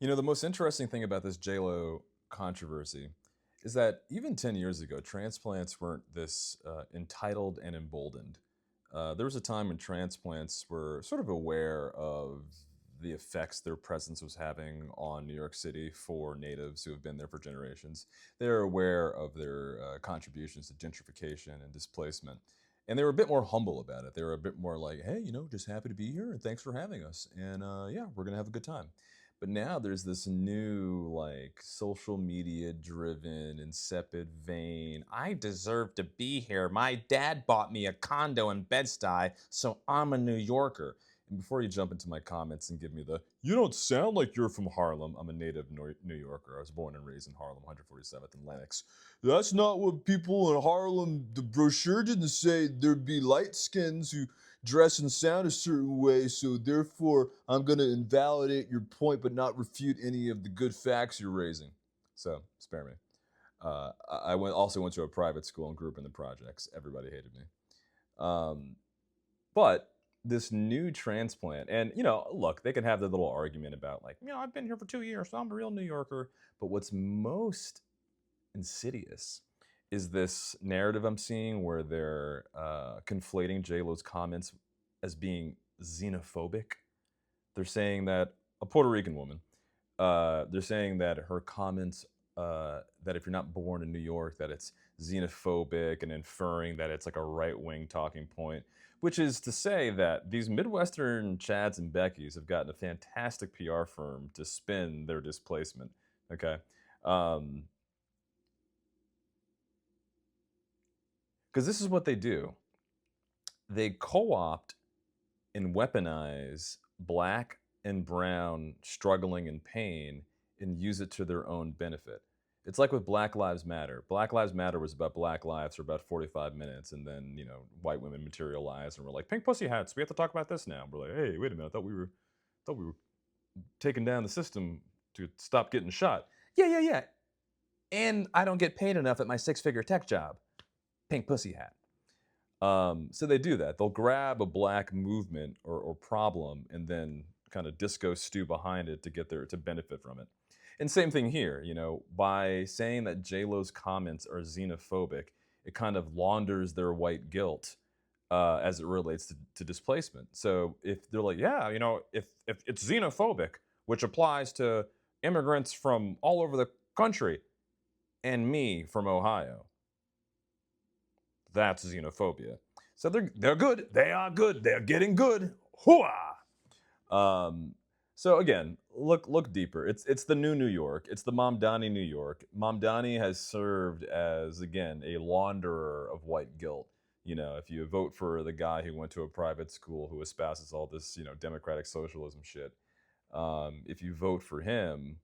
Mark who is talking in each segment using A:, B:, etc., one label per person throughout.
A: The most interesting thing about this J.Lo controversy is that even 10 years ago, transplants weren't this entitled and emboldened. There was a time when transplants were sort of aware of the effects their presence was having on New York City for natives who have been there for generations. They're aware of their contributions to gentrification and displacement. And they were a bit more humble about it. They were a bit more like, hey, just happy to be here and thanks for having us. And yeah, we're going to have a good time. But now there's this new, like, social media driven, insipid vein. I deserve to be here. My dad bought me a condo in Bed-Stuy, so I'm a New Yorker. And before you jump into my comments and give me the, you don't sound like you're from Harlem, I'm a native New Yorker. I was born and raised in Harlem, 147th and Lenox. That's not what people in Harlem, the brochure didn't say there'd be light skins who dress and sound a certain way, so therefore I'm going to invalidate your point but not refute any of the good facts you're raising. So, spare me. Also went to a private school and grew up in the projects. Everybody hated me. Um, but this new transplant, and look, they can have their little argument about, like, I've been here for 2 years, so I'm a real New Yorker. But what's most insidious is this narrative I'm seeing where they're conflating J.Lo's comments as being xenophobic. They're saying that a Puerto Rican woman, they're saying that her comments, that if you're not born in New York, that it's xenophobic and inferring that it's like a right wing talking point, which is to say that these Midwestern Chads and Beckys have gotten a fantastic PR firm to spin their displacement. Okay. Um, Because this is what they do. They co-opt and weaponize black and brown struggling in pain and use it to their own benefit. It's like with Black Lives Matter. Black Lives Matter was about black lives for about 45 minutes, and then, white women materialized and were like, pink pussy hats, we have to talk about this now. We're like, hey, wait a minute, I thought we were taking down the system to stop getting shot. Yeah, yeah, yeah. And I don't get paid enough at my six-figure tech job. Pink pussy hat. So they do that. They'll grab a black movement or problem and then kind of disco stew behind it to get there to benefit from it. And same thing here, by saying that J.Lo's comments are xenophobic, it kind of launders their white guilt as it relates to displacement. So if they're like, yeah, if it's xenophobic, which applies to immigrants from all over the country and me from Ohio, that's xenophobia. So they're good. They are good. They're getting good. Hooah! Um, so again, look deeper. It's the new New York. It's the Mamdani New York. Mamdani has served as, again, a launderer of white guilt. If you vote for the guy who went to a private school who espouses all this, democratic socialism shit, if you vote for him,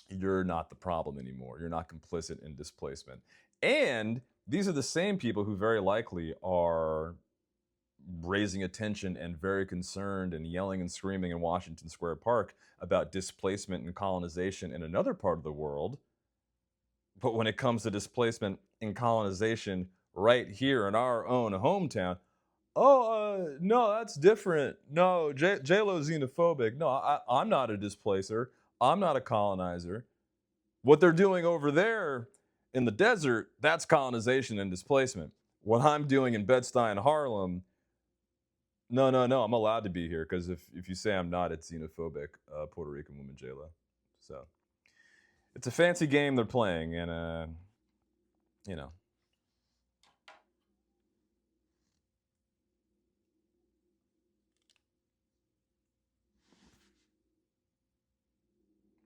A: you're not the problem anymore. You're not complicit in displacement. And these are the same people who very likely are raising attention and very concerned and yelling and screaming in Washington Square Park about displacement and colonization in another part of the world. But when it comes to displacement and colonization right here in our own hometown, oh, no, that's different. No, J-Lo's xenophobic. No, I'm not a displacer. I'm not a colonizer. What they're doing over there in the desert, that's colonization and displacement. What I'm doing in Bed-Stuy and Harlem, no, no, no, I'm allowed to be here because if you say I'm not, it's xenophobic, Puerto Rican woman J.Lo. So it's a fancy game they're playing, and you know,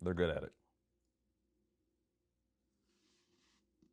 A: they're good at it.